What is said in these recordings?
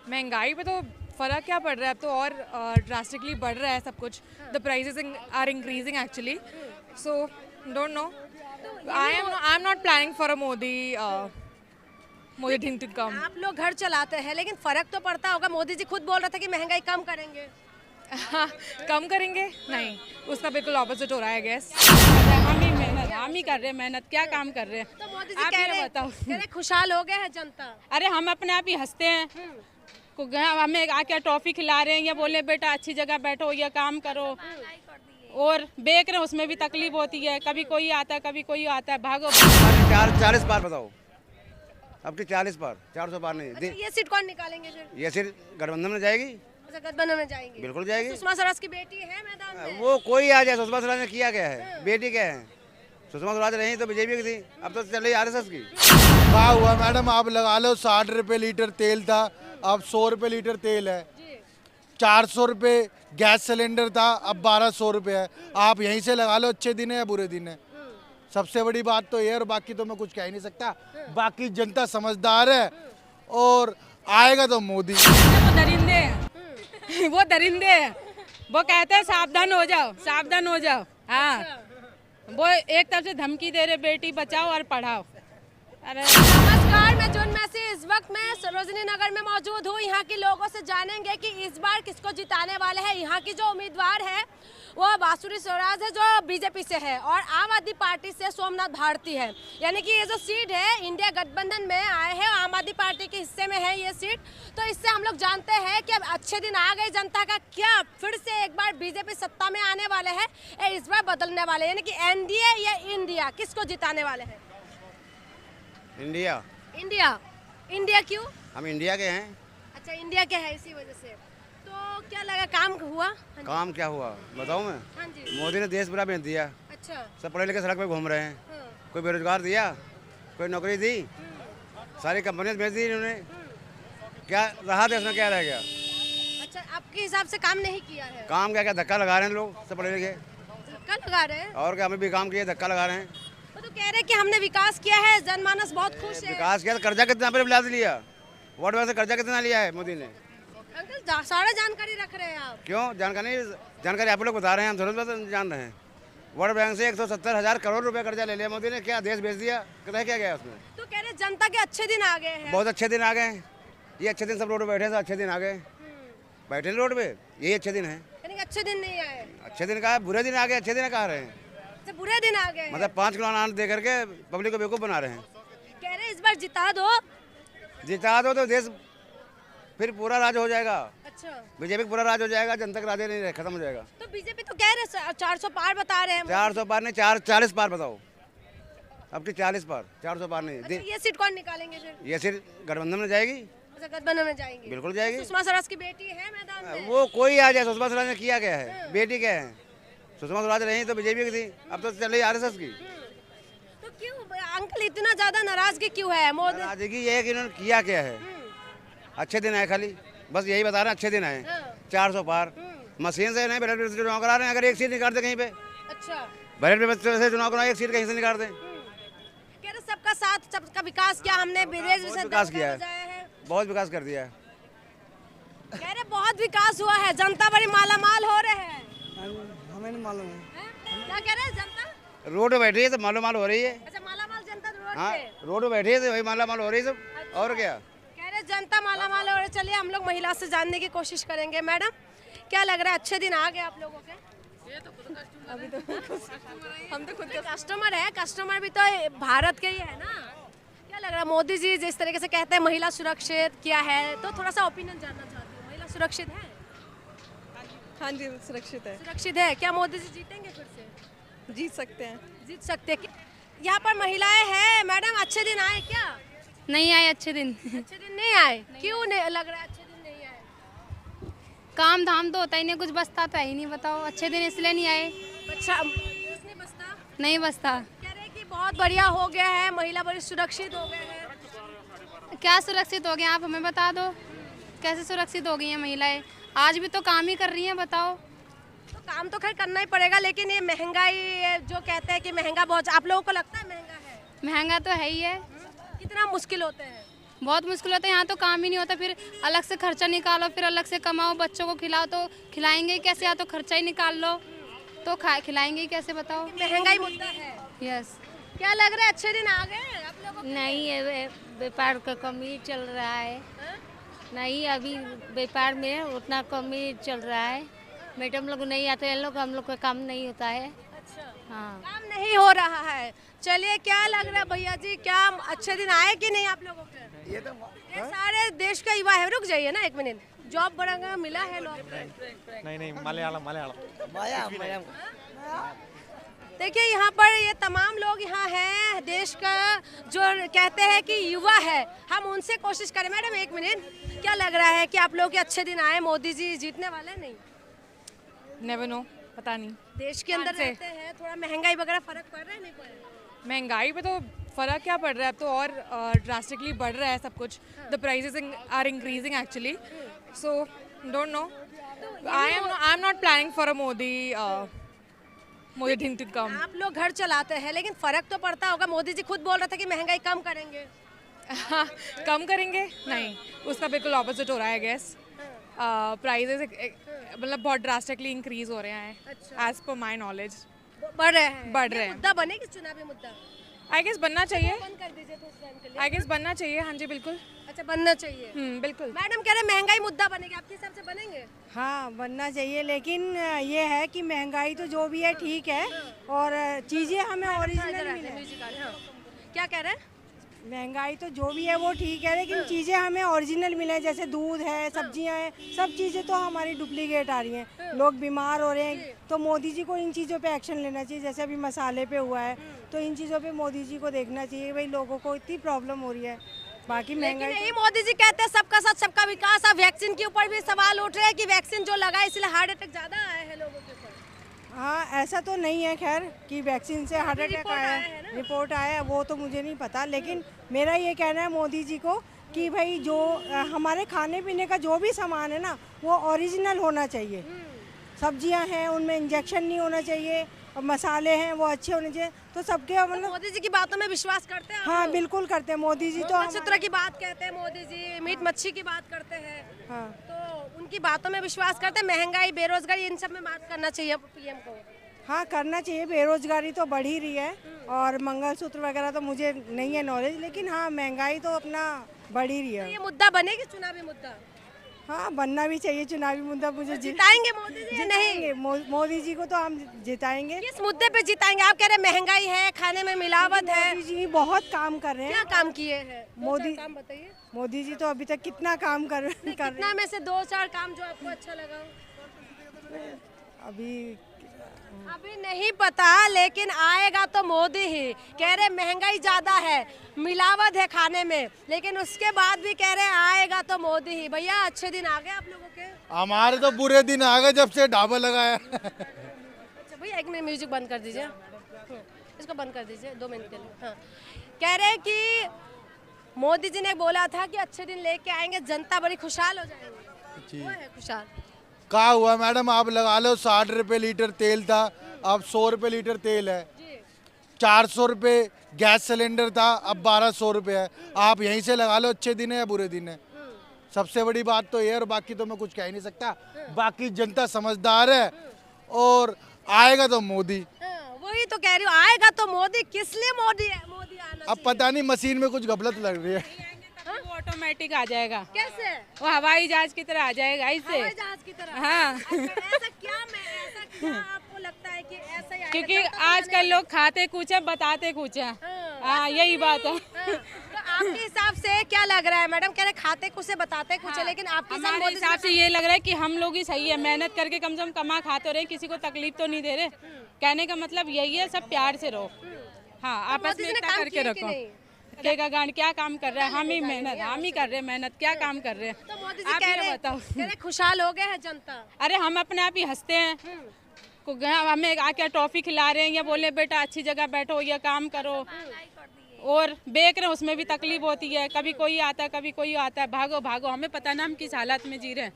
महंगाई पे तो फ़र्क क्या पड़ रहा है, अब तो और ड्रास्टिकली बढ़ रहा है सब कुछ. The prices are increasing actually. So don't know. I am not planning for a Modi thing to come. आप लोग घर चलाते हैं लेकिन फर्क तो पड़ता होगा. मोदी जी खुद बोल रहे थे कि महंगाई कम करेंगे. कम करेंगे? नहीं, उसका बिल्कुल ऑपोजिट हो रहा है गैस. हम ही कर रहे हैं मेहनत, क्या काम कर रहे हैं. तो मोदी जी आप कह ये रहे बताओ. खुशहाल हो गए हैं जनता. अरे हम अपने आप ही हंसते हैं. हमें आके टॉफी खिला रहे हैं या बोले बेटा अच्छी जगह बैठो या काम करो, और बेच रहे हैं उसमें भी तकलीफ होती है. कभी कोई आता है कभी कोई आता है, भागो. 40 पार बताओ. अब की 40 पार, 400 पार नहीं. अच्छा, ये सीट कौन निकालेंगे फिर? ये सीट गठबंधन में जाएगी. अच्छा, गठबंधन में जाएंगे. बिल्कुल जाएगी. सुषमा स्वराज की बेटी है मैदान में. वो कोई आ जाए. सुषमा स्वराज ने किया क्या है? बेटी क्या है? सुषमा स्वराज रही तो बीजेपी की थी, अब तो चल रही आरएसएस की. क्या हुआ मैडम, आप लगा लो 60 रुपए लीटर तेल था, अब 100 रुपए लीटर तेल है. 400 रुपए गैस सिलेंडर था, अब 1200 रुपए है. आप यहीं से लगा लो अच्छे दिन है या बुरे दिन है. सबसे बड़ी बात तो ये, और बाकी तो मैं कुछ कह ही नहीं सकता. बाकी जनता समझदार है और आएगा तो मोदी. वो दरिंदे हैं. वो दरिंदे हैं. वो कहते हैं सावधान हो जाओ, सावधान हो जाओ. हाँ, वो एक तरफ से धमकी दे रहे बेटी बचाओ और पढ़ाओ. अरे नमस्कार, मैं जून मैसी इस वक्त मैं सरोजनी नगर में मौजूद हूँ. यहाँ के लोगों से जानेंगे कि इस बार किसको जिताने वाले हैं. यहाँ की जो उम्मीदवार है वो बांसुरी स्वराज है जो बीजेपी से है, और आम आदमी पार्टी से सोमनाथ भारती है. यानी कि ये जो सीट है इंडिया गठबंधन में आए हैं, आम आदमी पार्टी के हिस्से में है ये सीट. तो इससे हम लोग जानते हैं कि अब अच्छे दिन आ गए जनता का. क्या फिर से एक बार बीजेपी सत्ता में आने वाले हैं, इस बार बदलने वाले, यानी कि एनडीए या इंडिया, किसको जिताने वाले हैं? इंडिया. इंडिया. इंडिया क्यों? हम इंडिया के हैं. अच्छा, इंडिया के है इसी वजह से. तो क्या लगा, काम हुआ? हाँ काम क्या हुआ बताऊं मैं. हाँ जी. मोदी ने देश पूरा बेच दिया. अच्छा. सब पढ़े लिखे सड़क पे घूम रहे हैं. हाँ. कोई बेरोजगार दिया, कोई नौकरी दी, सारी कंपनियां बेच दी इन्होंने. क्या रहा देश में, क्या रह गया? अच्छा, आपके हिसाब से काम नहीं किया है? काम क्या क्या धक्का लगा रहे हैं लोग, सब पढ़े लिखे. धक्का लगा रहे हैं. और क्या, हमें भी काम किए, धक्का लगा रहे हैं. वो तो कह रहे हैं कि हमने विकास किया है, जनमानस बहुत खुश है. विकास किया तो कर्जा कितना पे लाद लिया? वर्ल्ड बैंक से कर्जा कितना लिया है मोदी ने? अंकल सारा जानकारी रख रहे हैं आप. क्यों जानकारी आप लोग बता रहे हैं, हम थोड़ा जान रहे हैं. वर्ल्ड बैंक से 170,000 करोड़ रुपए कर्जा ले लिया मोदी ने. क्या देश बेच दिया? रह क्या गया उसमें? तो कह रहे जनता के अच्छे दिन आ गए हैं. बहुत अच्छे दिन आ गए. ये अच्छे दिन सब रोड पे बैठे, सब अच्छे दिन आ गए. बैठे रोड पे, यही अच्छे दिन है. यानी कि अच्छे दिन नहीं आए. अच्छे दिन कहा, बुरे दिन आ गए. अच्छे दिन कहा रहे हैं, अच्छा, बुरे दिन आ गए. मतलब 5 किलो अनाज दे करके पब्लिक को बेवकूफ बना रहे हैं. कह रहे इस बार जिता दो. जिता दो तो देश फिर पूरा राज हो जाएगा. अच्छा. बीजेपी पूरा राज हो जाएगा, जनता का राज नहीं रहे, खत्म हो जाएगा. तो बीजेपी तो कह रहे 400 पार बता रहे हैं. 400 पार नहीं, 40 पार बताओ. अब की 40 पार, 400 पार नहीं. अच्छा, ये सीट कौन निकालेंगे फिर? ये सीट गठबंधन में जाएगी. अच्छा, गठबंधन में जाएंगे. बिल्कुल जाएगी. सुषमा स्वराज की बेटी है मैदान में. वो कोई आ जाए. सुषमा स्वराज ने किया क्या है? बेटी क्या है? सुषमा स्वराज रही तो बीजेपी की थी, अब तो चल रही आरएसएस की. तो क्यों अंकल इतना ज्यादा नाराजगी क्यों है मोदी? नाराजगी ये है कि इन्होंने किया क्या है. अच्छे दिन आए, खाली बस यही बता रहे हैं, अच्छे दिन आए. 400 पार मशीन से नहीं, बैलेट पेपर से चुनाव करा रहे हैं. अगर एक सीट निकाल दे कहीं पे, अच्छा, बैलेट पेपर से चुनाव करा, एक सीट कहीं से निकाल दें. कह रहे सबका साथ, सबका विकास किया हमने. विकास किया है, बहुत विकास कर दिया है. कह रहे बहुत विकास हुआ है, जनता बड़ी माला माल हो रहे हैं. हमें नहीं मालूम है. क्या कह रहे हैं? जनता रोड पे बैठी है तो मालो माल हो रही है. अच्छा, माला माल जनता रोड हाँ, पे. रोड पे बैठी है तो वही माला माल हो रही है सब. और क्या कह रहे जनता माला माल हो रही है. चलिए हम लोग महिला से जानने की कोशिश करेंगे. मैडम, क्या लग रहा है, अच्छे दिन आ गए आप लोगों के? अभी तो हम तो खुद कस्टमर है. कस्टमर भी तो भारत के ही है ना. क्या लग रहा है, मोदी जी जिस तरीके से कहते हैं महिला सुरक्षित किया है, तो थोड़ा सा ओपिनियन जानना चाहती हूँ. महिला सुरक्षित है? हाँ जी, सुरक्षित है. सुरक्षित है. क्या मोदी जी जीतेंगे फिर से? जीत सकते हैं. जीत सकते हैं. यहाँ पर महिलाएं हैं. मैडम, अच्छे दिन आए क्या? नहीं आए अच्छे दिन. अच्छे दिन नहीं आए. क्यों नहीं लग रहा है अच्छे दिन नहीं आए? काम धाम तो होता ही नहीं, कुछ बसता तो है ही नहीं. बताओ, अच्छे दिन इसलिए नहीं आए. अच्छा, नहीं बसता. नहीं बसता. कह रहे कि बहुत बढ़िया हो गया है, महिला बड़ी सुरक्षित हो गए हैं. क्या सुरक्षित हो गए, आप हमें बता दो. कैसे सुरक्षित हो गई हैं महिलाएं? आज भी तो काम ही कर रही हैं. बताओ. तो काम तो खैर करना ही पड़ेगा, लेकिन ये महंगाई जो कहते हैं कि महंगा बहुत, आप लोगों को लगता है महंगा है? महंगा तो है ही है. कितना मुश्किल होते हैं? बहुत मुश्किल होता है, यहाँ तो काम ही नहीं होता, फिर अलग से खर्चा निकालो, फिर अलग से कमाओ, बच्चों को खिलाओ, तो खिलाएंगे ही कैसे, या तो खर्चा ही निकाल लो तो खिलाएंगे ही कैसे, बताओ। महंगाई मुद्दा है। यस। क्या लग रहा है अच्छे दिन आ गए आप लोगों को? नहीं, ये व्यापार का कमी चल रहा है। नहीं, अभी व्यापार में उतना कमी चल रहा है। मैडम लोग नहीं आते हैं, हम लोग का काम नहीं होता है। अच्छा, हाँ, काम नहीं हो रहा है। चलिए, क्या लग रहा है भैया जी, क्या अच्छे दिन आए कि नहीं आप लोगों के? ये सारे देश का युवा है। रुक जाइए ना एक मिनट, जॉब बड़ा मिला है लोग? नहीं, मलयालम। देखिए, यहाँ पर ये तमाम लोग यहाँ हैं, देश का जो कहते हैं कि युवा है, हम उनसे कोशिश करें। मैडम एक मिनट, क्या लग रहा है कि आप लोग के अच्छे दिन आए? मोदी जी जीतने वाले? नहीं, नेवर नो, पता नहीं। देश के अंदर रहते हैं, थोड़ा महंगाई वगैरह फर्क पड़ रहा है? नहीं पड़ रहा? महंगाई पे तो फ़र्क क्या पड़ रहा है, अब तो और ड्रास्टिकली बढ़ रहा है सब कुछ। The prices are increasing actually, so don't know. I am not planning for a Modi thing to come. आप लोग घर चलाते हैं, लेकिन फर्क तो पड़ता होगा। मोदी जी खुद बोल रहे थे कि महंगाई कम करेंगे। कम करेंगे? नहीं, उसका बिल्कुल ऑपोजिट हो रहा है गैस। प्राइजेस मतलब बहुत ड्रास्टिकली इंक्रीज हो रहे हैं एज पर माई नॉलेज। बढ़ रहे हैं? बढ़ रहे हैं। मुद्दा बनेगी चुनावी मुद्दा? आई गेस बनना चाहिए। बंद कर दीजिए कुछ टाइम के लिए। आई गेस बनना चाहिए, हाँ जी बिल्कुल। अच्छा, बनना चाहिए। बिल्कुल। मैडम कह रहे महंगाई मुद्दा बनेगी, आपके हिसाब से बनेंगे? हाँ, बनना चाहिए, लेकिन ये है कि महंगाई तो जो भी है ठीक है, और चीज़ें हमें ओरिजिनल मिले। क्या कह रहे हैं? महंगाई तो जो भी है वो ठीक है, लेकिन चीज़ें हमें ओरिजिनल मिले, जैसे दूध है, सब्जियां हैं, सब चीज़ें तो हमारी डुप्लीकेट आ रही हैं। लोग बीमार हो रहे हैं, तो मोदी जी को इन चीज़ों पे एक्शन लेना चाहिए। जैसे अभी मसाले पे हुआ है, तो इन चीज़ों पे मोदी जी को देखना चाहिए। भाई, लोगों को इतनी प्रॉब्लम हो रही है। बाकी महंगाई, यही मोदी जी कहते हैं सबका साथ सबका विकास। अब वैक्सीन के ऊपर भी सवाल उठ रहे हैं कि वैक्सीन जो लगा इसलिए हार्ट अटैक ज्यादा आए हैं लोगों के ऊपर। हाँ, ऐसा तो नहीं है खैर कि वैक्सीन से हार्ट अटैक रिपोर्ट आया आया है ना? है। रिपोर्ट आया है, वो तो मुझे नहीं पता, लेकिन मेरा ये कहना है मोदी जी को कि भाई जो हमारे खाने पीने का जो भी सामान है ना, वो ओरिजिनल होना चाहिए। सब्जियां हैं, उनमें इंजेक्शन नहीं होना चाहिए, और मसाले हैं वो अच्छे होने चाहिए। तो सबके मतलब मोदी जी की बातों में विश्वास करते हैं? हाँ, बिल्कुल करते हैं मोदी जी। तो चित्र की बात कहते हैं मोदी जी, मीट मच्छी की बात करते हैं, हाँ, तो उनकी बातों में विश्वास करते हैं। महंगाई, बेरोजगारी, इन सब में बात करना चाहिए पीएम को। हाँ, करना चाहिए। बेरोजगारी तो बढ़ ही रही है, और मंगलसूत्र वगैरह तो मुझे नहीं है नॉलेज, लेकिन हाँ, महंगाई तो अपना बढ़ ही रही तो है। ये मुद्दा बनेगी चुनावी मुद्दा? हाँ, बनना भी चाहिए चुनावी मुद्दा। मुझे जिताएंगे मोदी जी या नहीं? जिताएंगे मोदी जी को तो हम जिताएंगे। किस मुद्दे पे जिताएंगे? आप कह रहे हैं महंगाई है, खाने में मिलावट है। मोदी जी बहुत काम कर रहे क्या हैं। काम किए हैं? मोदी काम बताइए। मोदी जी तो अभी तक कितना काम कर रहे कितना में से 2-4 काम जो आपको अच्छा लगा? अभी नहीं पता, लेकिन आएगा तो मोदी ही। कह रहे महंगाई ज्यादा है, मिलावट है खाने में, लेकिन उसके बाद भी कह रहे आएगा तो मोदी ही। भैया, अच्छे दिन आ गए आप लोगों के? हमारे तो बुरे दिन आ गए जब से ढाबा लगाया। अच्छा भैया, एक मिनट म्यूजिक बंद कर दीजिए। इसको बंद कर दीजिए 2 मिनट के लिए। हाँ, कह रहे कि मोदी जी ने बोला था कि अच्छे दिन लेके आएंगे, जनता बड़ी खुशहाल हो जाएगी। वो है खुशहाल? कहा हुआ मैडम, आप लगा लो 60 रुपए लीटर तेल था, अब 100 रुपए लीटर तेल है। 400 रुपए गैस सिलेंडर था, अब 1200 रुपए है। आप यहीं से लगा लो अच्छे दिन है या बुरे दिन है। सबसे बड़ी बात तो ये है, और बाकी तो मैं कुछ कह ही नहीं सकता। बाकी जनता समझदार है, और आएगा तो मोदी। वही तो कह रही हूँ, आएगा तो मोदी। किस लिए मोदी है? मोदी आना अब पता नहीं मशीन में कुछ गलत लग रही है। वो ऑटोमेटिक आ जाएगा, कैसे? वो हवाई जहाज की तरह आ जाएगा ऐसे। हवाई जहाज की तरह? हाँ। ऐसा क्या आपको लगता है कि ऐसा ही आएगा? क्योंकि जनता तो आजकल लोग खाते कुछ है, बताते कुछ है। हाँ, यही बात है। तो आपके हिसाब से क्या लग रहा है? मैडम कह रहे खाते कुछ है, बताते कुछ है, लेकिन आपके हमारे हिसाब से ये लग रहा है कि हम लोग ही सही है, मेहनत करके कम से कम कमा खाते रहे, किसी को तकलीफ तो नहीं दे रहे। कहने का मतलब यही है, सब प्यार से रहो। हाँ, आपस में एकता करके रखो। का गांड क्या काम कर रहा है? हम ही मेहनत, हम ही कर रहे हैं मेहनत। क्या काम कर रहे हैं? तो मोदी जी आप कह ये रहे बताओ। खुशहाल हो गए हैं जनता? अरे, हम अपने आप ही हंसते हैं। हमें आके टॉफी खिला रहे हैं, या बोले बेटा अच्छी जगह बैठो, या काम करो, और बेच रहे हैं, उसमें भी तकलीफ होती है। कभी कोई आता है, कभी कोई आता है, भागो भागो, हमें पता ना हम किस हालत में जी रहे हैं।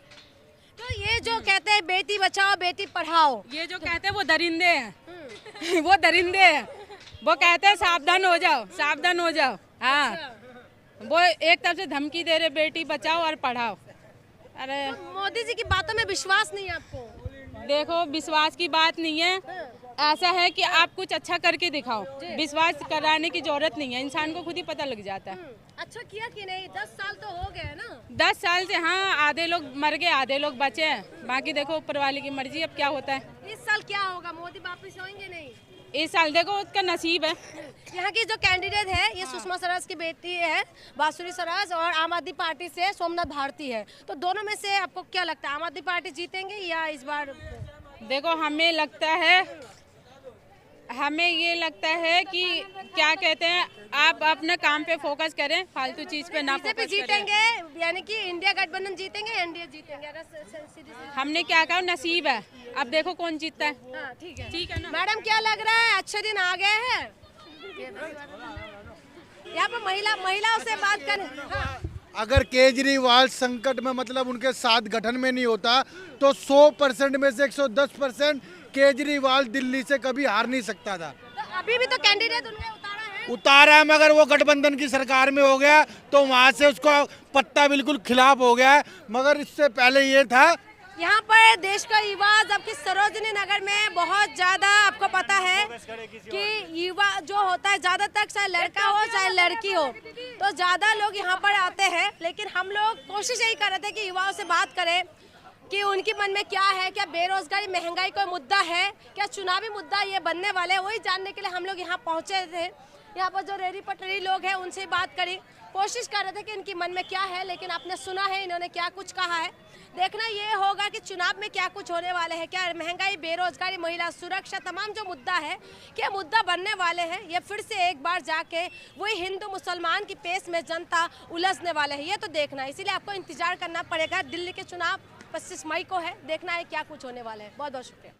तो ये जो कहते हैं बेटी बचाओ बेटी पढ़ाओ, ये जो कहते हैं वो दरिंदे हैं। वो दरिंदे हैं, वो कहते हैं सावधान हो जाओ, सावधान हो जाओ। हाँ, वो एक तरफ से धमकी दे रहे बेटी बचाओ और पढ़ाओ। अरे तो मोदी जी की बातों में विश्वास नहीं है आपको? देखो विश्वास की बात नहीं है, ऐसा है कि आप कुछ अच्छा करके दिखाओ, विश्वास कराने की जरूरत नहीं है, इंसान को खुद ही पता लग जाता है। अच्छा किया कि नहीं? 10 साल तो हो गए ना। 10 साल से हाँ, आधे लोग मर गए आधे लोग बचे हैं, बाकी देखो ऊपर वाले की मर्जी अब क्या होता है। इस साल क्या होगा? मोदी वापस आएंगे नहीं? इस साल देखो उसका नसीब है। यहाँ की जो कैंडिडेट है ये सुषमा स्वराज की बेटी है, बांसुरी स्वराज, और आम आदमी पार्टी से सोमनाथ भारती है। तो दोनों में से आपको क्या लगता है, आम आदमी पार्टी जीतेंगे या इस बार? देखो हमें ये लगता है कि क्या कहते हैं, आप अपने काम पे फोकस करें, फालतू चीज पे ना फोकस करें। जीतेंगे यानी कि इंडिया गठबंधन जीतेंगे, एनडीए जीतेंगे? हमने क्या कहा, नसीब है, अब देखो कौन जीतता है। हाँ, ठीक है ना मैडम, क्या लग रहा है अच्छे दिन आ गए हैं? यहाँ पर महिलाओं से बात करें। हाँ। अगर केजरीवाल संकट में मतलब उनके साथ गठन में नहीं होता तो 100% में से 110% केजरीवाल दिल्ली से कभी हार नहीं सकता था। तो अभी भी तो कैंडिडेट उन्हें उतारा है, मगर वो गठबंधन की सरकार में हो गया तो वहाँ से उसका पत्ता बिल्कुल खिलाफ हो गया है। मगर इससे पहले ये था, यहाँ पर देश का युवा जबकि सरोजनी नगर में बहुत ज्यादा, आपको पता है कि युवा जो होता है ज्यादातर चाहे लड़का हो चाहे लड़की हो, तो ज्यादा लोग यहाँ पर आते हैं। लेकिन हम लोग कोशिश यही कर रहे थे कि युवाओं से बात करें कि उनके मन में क्या है, क्या बेरोजगारी महंगाई कोई मुद्दा है, क्या चुनावी मुद्दा ये बनने वाले है, वही जानने के लिए हम लोग यहाँ पहुँचे थे। यहाँ पर जो रेहड़ी पटरी लोग हैं उनसे बात करी, कोशिश कर रहे थे कि इनके मन में क्या है। लेकिन आपने सुना है इन्होंने क्या कुछ कहा है। देखना ये होगा कि चुनाव में क्या कुछ होने वाले हैं, क्या महंगाई, बेरोजगारी, महिला सुरक्षा, तमाम जो मुद्दा है क्या मुद्दा बनने वाले हैं। ये फिर से एक बार जाके वही हिंदू मुसलमान की पेश में जनता उलझने वाले हैं, ये तो देखना है। इसीलिए आपको इंतजार करना पड़ेगा। दिल्ली के चुनाव 25 मई को है, देखना है क्या कुछ होने वाला है। बहुत बहुत शुक्रिया।